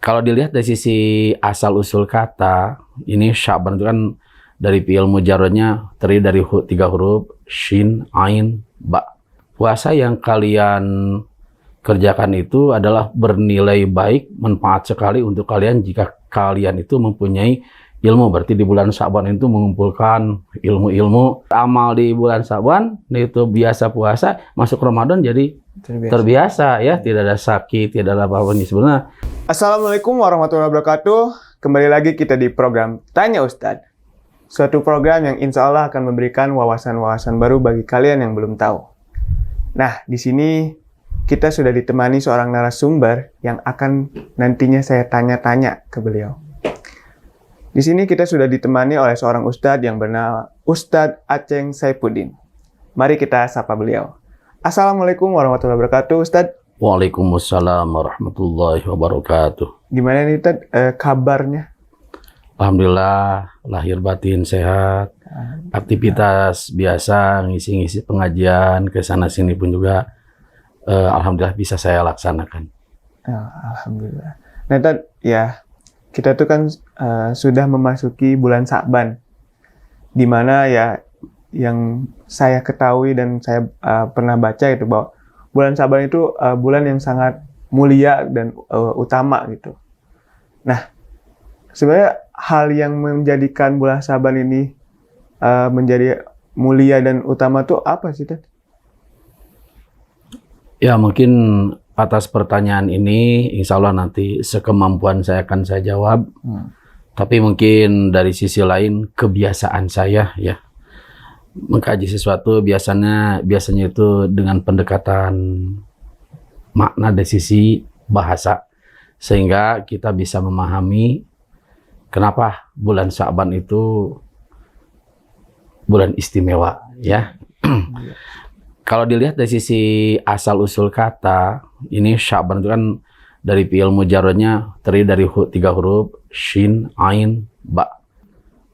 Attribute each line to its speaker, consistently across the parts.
Speaker 1: Kalau dilihat dari sisi asal usul kata, ini Sya'ban itu kan dari fi'il mujarradnya terdiri dari 3 huruf, shin, ain, ba. Puasa yang kalian kerjakan itu adalah bernilai baik, manfaat sekali untuk kalian jika kalian itu mempunyai ilmu. Berarti di bulan Sya'ban itu mengumpulkan ilmu-ilmu. Amal di bulan Sya'ban itu biasa puasa, masuk Ramadan jadi terbiasa ya, tidak ada sakit, tidak ada apa-apa nih sebenarnya.
Speaker 2: Assalamualaikum warahmatullahi wabarakatuh. Kembali lagi kita di program Tanya Ustadz. Suatu program yang insya Allah akan memberikan wawasan-wawasan baru bagi kalian yang belum tahu. Nah, di sini kita sudah ditemani seorang narasumber yang akan nantinya saya tanya-tanya ke beliau. Di sini kita sudah ditemani oleh seorang ustadz yang bernama Ustadz Aceng Saifuddin. Mari kita sapa beliau. Assalamualaikum warahmatullahi wabarakatuh, Ustadz.
Speaker 1: Waalaikumsalam warahmatullahi wabarakatuh.
Speaker 2: Gimana nih, Ustadz, kabarnya?
Speaker 1: Alhamdulillah, lahir batin sehat. Aktivitas biasa, ngisi-ngisi pengajian, kesana-sini pun juga alhamdulillah bisa saya laksanakan.
Speaker 2: Alhamdulillah. Nah, Ustadz, ya kita tuh kan sudah memasuki bulan Sya'ban, di mana ya yang saya ketahui dan saya pernah baca itu bahwa bulan Sya'ban itu bulan yang sangat mulia dan utama gitu. Nah, sebenarnya hal yang menjadikan bulan Sya'ban ini menjadi mulia dan utama tuh apa sih, Ted?
Speaker 1: Ya, mungkin atas pertanyaan ini, insya Allah nanti sekemampuan saya akan saya jawab. Tapi mungkin dari sisi lain, kebiasaan saya ya, mengkaji sesuatu biasanya itu dengan pendekatan makna dari sisi bahasa, sehingga kita bisa memahami kenapa bulan Sya'ban itu bulan istimewa ya. Kalau dilihat dari sisi asal usul kata, ini Sya'ban itu kan dari fi'il mujarradnya terdiri dari 3 huruf, shin, ain, ba.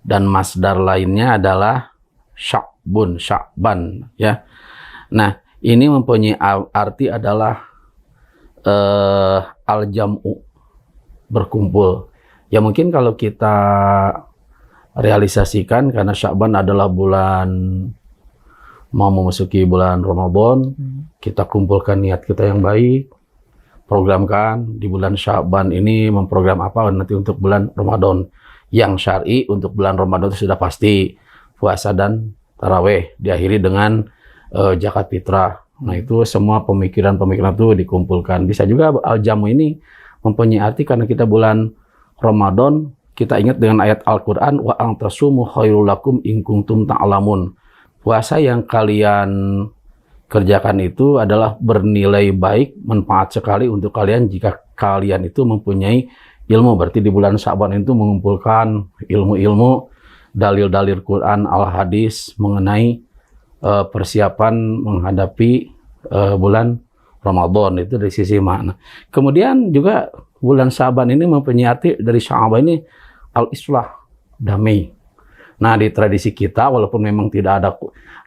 Speaker 1: Dan masdar lainnya adalah sya'bun, sya'ban ya. Nah, ini mempunyai arti adalah al-jam'u, berkumpul. Ya mungkin kalau kita realisasikan, karena Sya'ban adalah bulan mau memasuki bulan Ramadan, kita kumpulkan niat kita yang baik, programkan di bulan Sya'ban ini memprogram apa nanti untuk bulan Ramadan. Yang syar'i untuk bulan Ramadan itu sudah pasti puasa dan taraweh, diakhiri dengan zakat fitrah. Nah, itu semua pemikiran-pemikiran itu dikumpulkan. Bisa juga al-jamu ini mempunyai arti karena kita bulan Ramadan, kita ingat dengan ayat Al-Quran, wa antasumu khairul lakum in kuntum ta'lamun. Puasa yang kalian kerjakan itu adalah bernilai baik, manfaat sekali untuk kalian jika kalian itu mempunyai ilmu. Berarti di bulan Sya'ban itu mengumpulkan ilmu-ilmu, dalil-dalil Quran, al-hadis mengenai persiapan menghadapi bulan Ramadan, itu dari sisi makna. Kemudian juga bulan Sya'ban ini mempunyai arti dari Sya'ban ini al-islah, damai. Nah, di tradisi kita walaupun memang tidak ada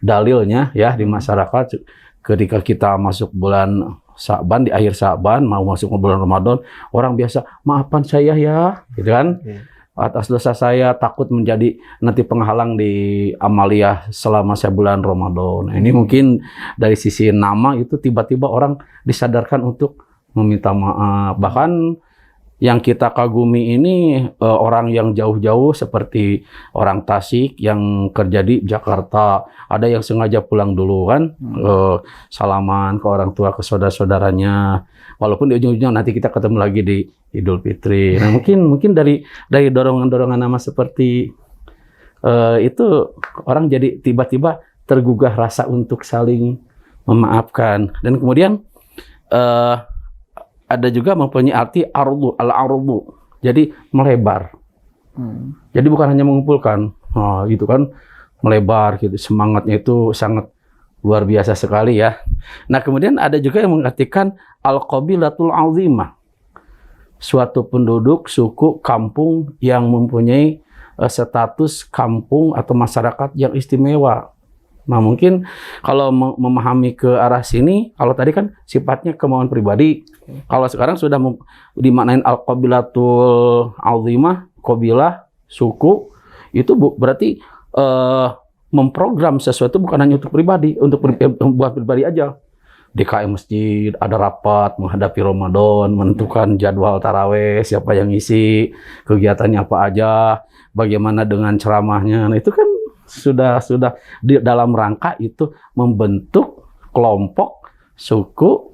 Speaker 1: dalilnya ya di masyarakat, ketika kita masuk bulan Sya'ban, di akhir Sya'ban mau masuk ke bulan Ramadan, orang biasa maafkan saya ya, gitu kan? Atas dosa saya, takut menjadi nanti penghalang di amaliyah selama sebulan Ramadan. Nah, ini mungkin dari sisi nama itu tiba-tiba orang disadarkan untuk meminta maaf. Bahkan yang kita kagumi ini orang yang jauh-jauh seperti orang Tasik yang kerja di Jakarta. Ada yang sengaja pulang dulu kan, salaman ke orang tua, ke saudara-saudaranya. Walaupun di ujung-ujungnya nanti kita ketemu lagi di Idul Fitri. Nah, mungkin dari dorongan-dorongan nama seperti itu orang jadi tiba-tiba tergugah rasa untuk saling memaafkan. Dan kemudian ada juga mempunyai arti al-ardu. Jadi melebar. Jadi bukan hanya mengumpulkan, gitu kan, melebar gitu. Semangatnya itu sangat luar biasa sekali ya. Nah, kemudian ada juga yang mengartikan al-qabilatul azimah. Suatu penduduk, suku, kampung yang mempunyai status kampung atau masyarakat yang istimewa. Nah mungkin kalau memahami ke arah sini, kalau tadi kan sifatnya kemauan pribadi. Kalau sekarang sudah dimaknain al-qabilatul azimah, qabilah, suku, itu berarti memprogram sesuatu bukan hanya untuk pribadi, untuk buat pribadi aja. DKM masjid, ada rapat menghadapi Ramadan, menentukan jadwal taraweh, siapa yang ngisi, kegiatannya apa aja, bagaimana dengan ceramahnya. Nah, itu kan sudah di dalam rangka itu membentuk kelompok, suku,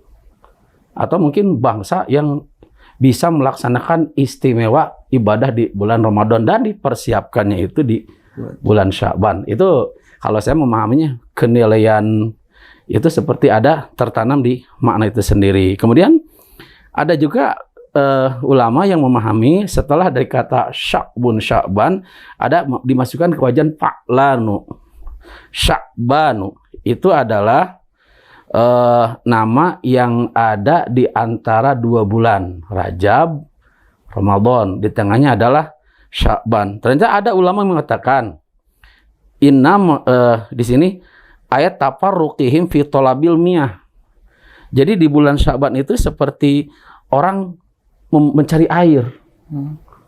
Speaker 1: atau mungkin bangsa yang bisa melaksanakan istimewa ibadah di bulan Ramadan dan dipersiapkannya itu di bulan Sya'ban. Itu kalau saya memahaminya kenilaian itu seperti ada tertanam di makna itu sendiri. Kemudian ada juga ulama yang memahami setelah dari kata Sya'ban ada dimasukkan ke wajan fa'lanu. Sya'banu itu adalah nama yang ada di antara 2 bulan, Rajab, Ramadan. Di tengahnya adalah Sya'ban. Ternyata ada ulama yang mengatakan di sini ayat tafarruqihim fi talabil miyah. Jadi di bulan Sya'ban itu seperti orang mencari air.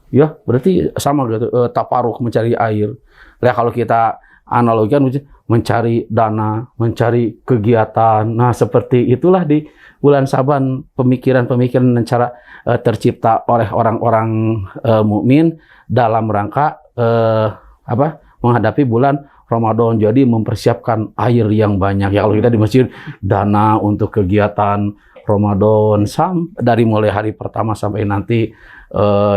Speaker 1: Ya, berarti sama gitu, tafarruq mencari air. Nah, kalau kita analogikan mencari dana, mencari kegiatan. Nah, seperti itulah di bulan Sya'ban pemikiran-pemikiran dan cara tercipta oleh orang-orang mukmin dalam rangka menghadapi bulan Ramadan. Jadi mempersiapkan air yang banyak. Ya kalau kita di masjid dana untuk kegiatan Ramadan dari mulai hari pertama sampai nanti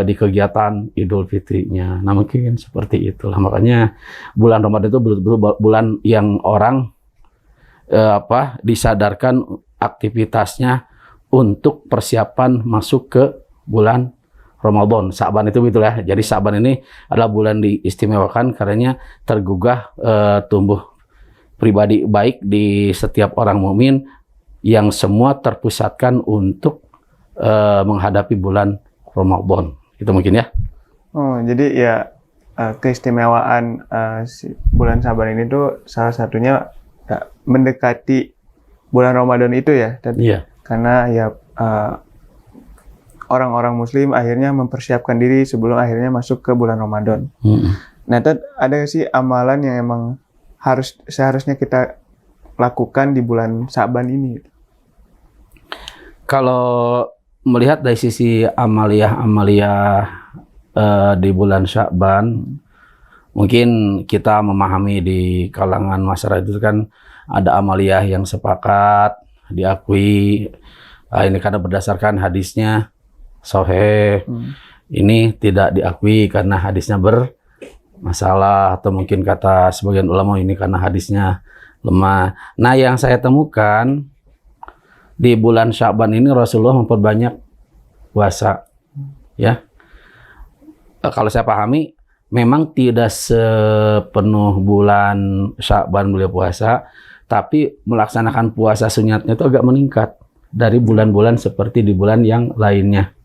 Speaker 1: di kegiatan Idul Fitrinya. Nah mungkin seperti itulah. Makanya bulan Ramadan itu betul-betul bulan yang orang disadarkan aktivitasnya untuk persiapan masuk ke bulan Ramadan. Sya'ban itu betul ya. Jadi Sya'ban ini adalah bulan diistimewakan karenanya tergugah tumbuh pribadi baik di setiap orang mukmin yang semua terpusatkan untuk menghadapi bulan Ramadan. Itu mungkin ya.
Speaker 2: Oh, jadi ya keistimewaan bulan Sya'ban ini tuh salah satunya mendekati bulan Ramadan itu ya.
Speaker 1: Iya.
Speaker 2: Karena ya orang-orang Muslim akhirnya mempersiapkan diri sebelum akhirnya masuk ke bulan Ramadan. Nah, ada sih amalan yang emang seharusnya kita lakukan di bulan Sya'ban ini?
Speaker 1: Kalau melihat dari sisi amaliyah di bulan Sya'ban, mungkin kita memahami di kalangan masyarakat itu kan ada amaliyah yang sepakat diakui. Ini karena berdasarkan hadisnya sahih, ini tidak diakui karena hadisnya bermasalah, atau mungkin kata sebagian ulama ini karena hadisnya lemah. Nah, yang saya temukan di bulan Sya'ban ini Rasulullah memperbanyak puasa, ya. Kalau saya pahami, memang tidak sepenuh bulan Sya'ban beliau puasa, tapi melaksanakan puasa sunnatnya itu agak meningkat dari bulan-bulan seperti di bulan yang lainnya.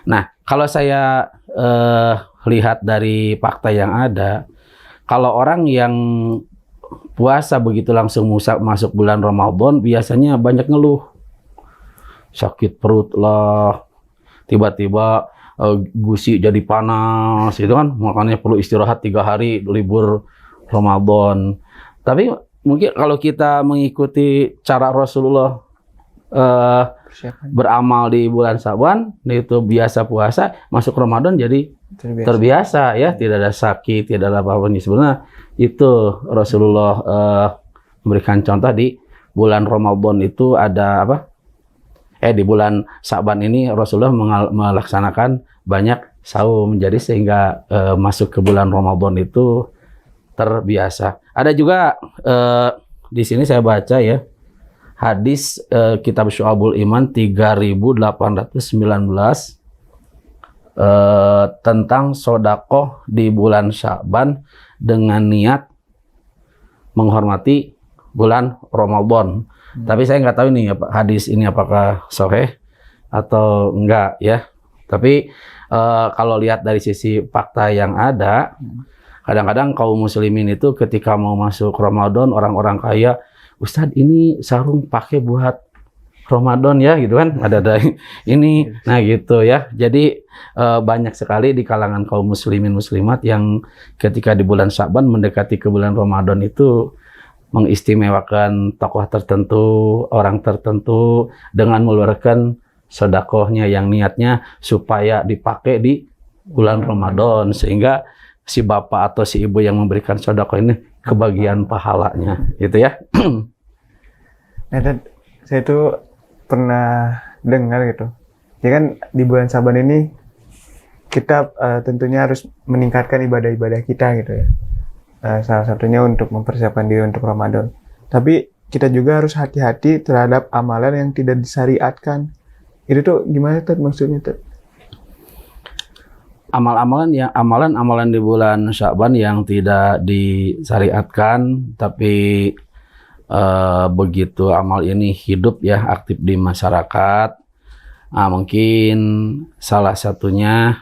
Speaker 1: Nah, kalau saya lihat dari fakta yang ada, kalau orang yang puasa begitu langsung masuk bulan Ramadan, biasanya banyak ngeluh. Sakit perut lah, tiba-tiba gusi jadi panas, itu kan makanya perlu istirahat 3 hari libur Ramadan. Tapi mungkin kalau kita mengikuti cara Rasulullah beramal di bulan Sya'ban, itu biasa puasa, masuk Ramadan jadi terbiasa ya, tidak ada sakit, tidak ada apa-apa. Sebenarnya itu Rasulullah memberikan contoh di bulan Ramadan itu ada apa? Di bulan Sya'ban ini Rasulullah melaksanakan banyak saum, jadi sehingga masuk ke bulan Ramadan itu terbiasa. Ada juga di sini saya baca ya, hadis kitab Syu'abul Iman 3819 tentang sodakoh di bulan Sya'ban dengan niat menghormati bulan Ramadan. Tapi saya nggak tahu ini hadis ini apakah sahih atau enggak ya. Tapi kalau lihat dari sisi fakta yang ada, kadang-kadang kaum muslimin itu ketika mau masuk Ramadan, orang-orang kaya, Ustadz ini sarung pakai buat Ramadan ya gitu kan, ada ini, nah gitu ya. Jadi banyak sekali di kalangan kaum muslimin muslimat yang ketika di bulan Sya'ban mendekati ke bulan Ramadan itu mengistimewakan tokoh tertentu, orang tertentu dengan mengeluarkan sedekahnya yang niatnya supaya dipakai di bulan Ramadan, sehingga si bapak atau si ibu yang memberikan sedekah ini kebagian pahalanya gitu ya.
Speaker 2: Nah, dan saya itu pernah dengar gitu. Ya kan di bulan Saban ini kita tentunya harus meningkatkan ibadah-ibadah kita gitu ya. Salah satunya untuk mempersiapkan diri untuk Ramadan. Tapi kita juga harus hati-hati terhadap amalan yang tidak disyariatkan. Itu tuh gimana tuh maksudnya tuh?
Speaker 1: Amalan-amalan di bulan Sya'ban yang tidak disyariatkan, tapi begitu amal ini hidup ya, aktif di masyarakat. Nah, mungkin salah satunya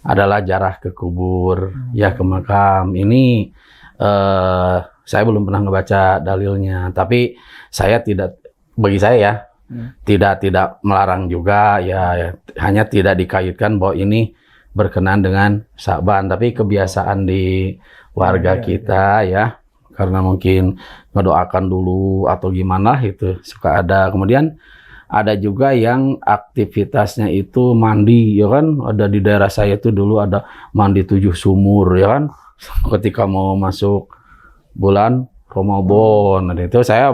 Speaker 1: adalah ziarah ke kubur, ya ke makam. Ini saya belum pernah ngebaca dalilnya, tapi bagi saya ya, tidak melarang juga ya, hanya tidak dikaitkan bahwa ini berkenan dengan Sya'ban, tapi kebiasaan di warga kita ya, karena mungkin ngedoakan dulu atau gimana itu suka ada. Kemudian ada juga yang aktivitasnya itu mandi ya kan, ada di daerah saya itu dulu ada mandi 7 sumur ya kan, ketika mau masuk bulan Ramadan. Itu saya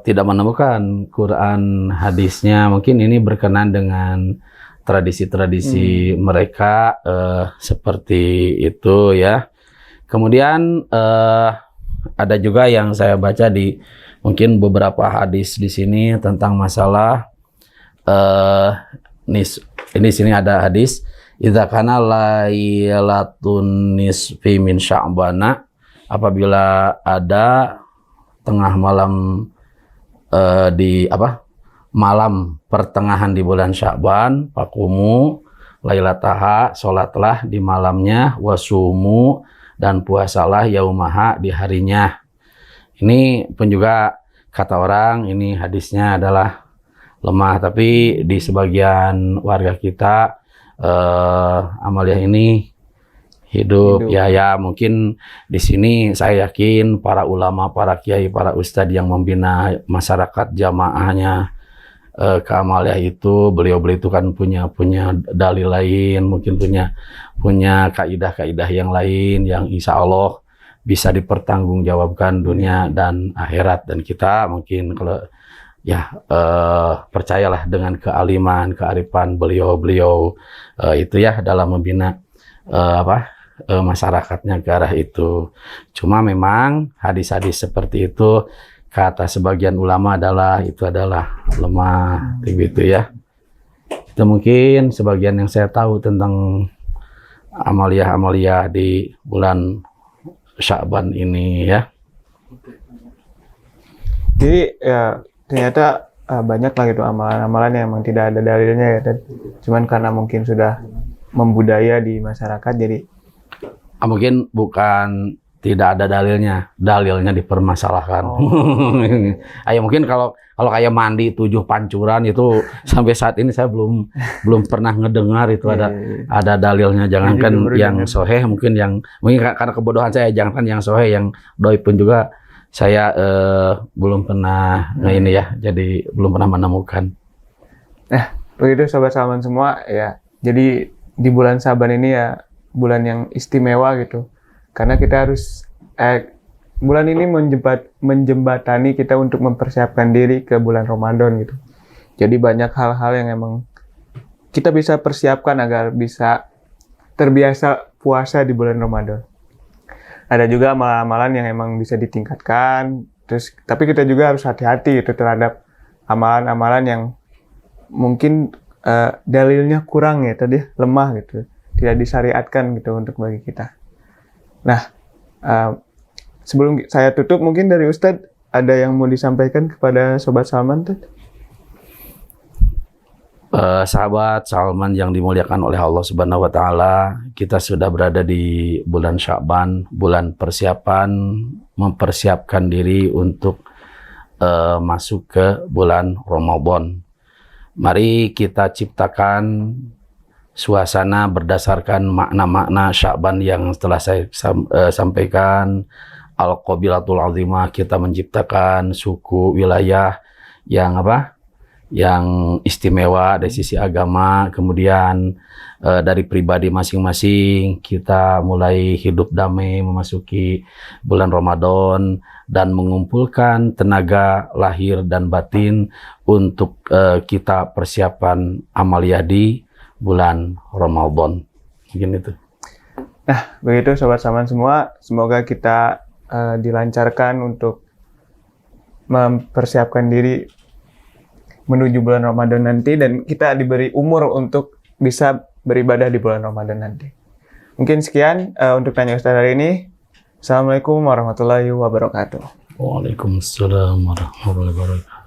Speaker 1: tidak menemukan Quran hadisnya, mungkin ini berkenan dengan tradisi-tradisi mereka seperti itu ya. Kemudian ada juga yang saya baca di mungkin beberapa hadis di sini tentang masalah ini sini ada hadis idza kana lailatun nisfi min sya'bana, apabila ada tengah malam malam pertengahan di bulan Sya'ban, faqumu lailataha, salatlah di malamnya, wasumu, dan puasalah yaumaha, di harinya. Ini pun juga kata orang ini hadisnya adalah lemah, tapi di sebagian warga kita amaliyah ini hidup. Ya mungkin di sini saya yakin para ulama, para kiai, para ustadz yang membina masyarakat jamaahnya ke amaliyah itu, beliau itu kan punya dalil lain, mungkin punya kaidah-kaidah yang lain yang insya Allah bisa dipertanggungjawabkan dunia dan akhirat. Dan kita mungkin kalau ya percayalah dengan kealiman, kearifan beliau itu ya dalam membina masyarakatnya ke arah itu. Cuma memang hadis-hadis seperti itu kata sebagian ulama itu adalah lemah, begitu ya. Itu mungkin sebagian yang saya tahu tentang amaliyah di bulan Sya'ban ini ya.
Speaker 2: Jadi ya ternyata banyak lah gitu amalan-amalan yang memang tidak ada dalilnya ya, dan cuman karena mungkin sudah membudaya di masyarakat jadi
Speaker 1: mungkin bukan tidak ada dalilnya dipermasalahkan. Ayo mungkin kalau kayak mandi 7 pancuran itu sampai saat ini saya belum pernah ngedengar itu ada dalilnya. Jangankan yang soheh, mungkin karena kebodohan saya, jangankan yang soheh, yang doi pun juga saya belum pernah ini ya, jadi belum pernah menemukan.
Speaker 2: Nah, begitu Sobat Salman semua ya. Jadi di bulan Saban ini ya bulan yang istimewa gitu. Karena kita harus bulan ini menjembatani kita untuk mempersiapkan diri ke bulan Ramadan gitu. Jadi banyak hal-hal yang emang kita bisa persiapkan agar bisa terbiasa puasa di bulan Ramadan. Ada juga amalan-amalan yang emang bisa ditingkatkan, tapi kita juga harus hati-hati gitu terhadap amalan-amalan yang mungkin dalilnya kurang ya, lemah gitu, tidak disyariatkan gitu untuk bagi kita. Nah, sebelum saya tutup, mungkin dari Ustadz ada yang mau disampaikan kepada Sobat Salman tuh?
Speaker 1: Sahabat Salman yang dimuliakan oleh Allah Subhanahu wa taala, kita sudah berada di bulan Sya'ban, bulan persiapan, mempersiapkan diri untuk masuk ke bulan Ramadan. Mari kita ciptakan suasana berdasarkan makna-makna Sya'ban yang telah saya sampaikan. Al-Qabilatul Azimah, kita menciptakan suku wilayah yang yang istimewa dari sisi agama, kemudian dari pribadi masing-masing kita mulai hidup damai memasuki bulan Ramadan dan mengumpulkan tenaga lahir dan batin untuk kita persiapan amaliyah di bulan Ramadan. Mungkin itu.
Speaker 2: Nah, begitu Sobat Salman semua, semoga kita dilancarkan untuk mempersiapkan diri menuju bulan Ramadan nanti, dan kita diberi umur untuk bisa beribadah di bulan Ramadan nanti. Mungkin sekian untuk Tanya Ustaz hari ini. Assalamualaikum warahmatullahi wabarakatuh.
Speaker 1: Waalaikumsalam warahmatullahi wabarakatuh.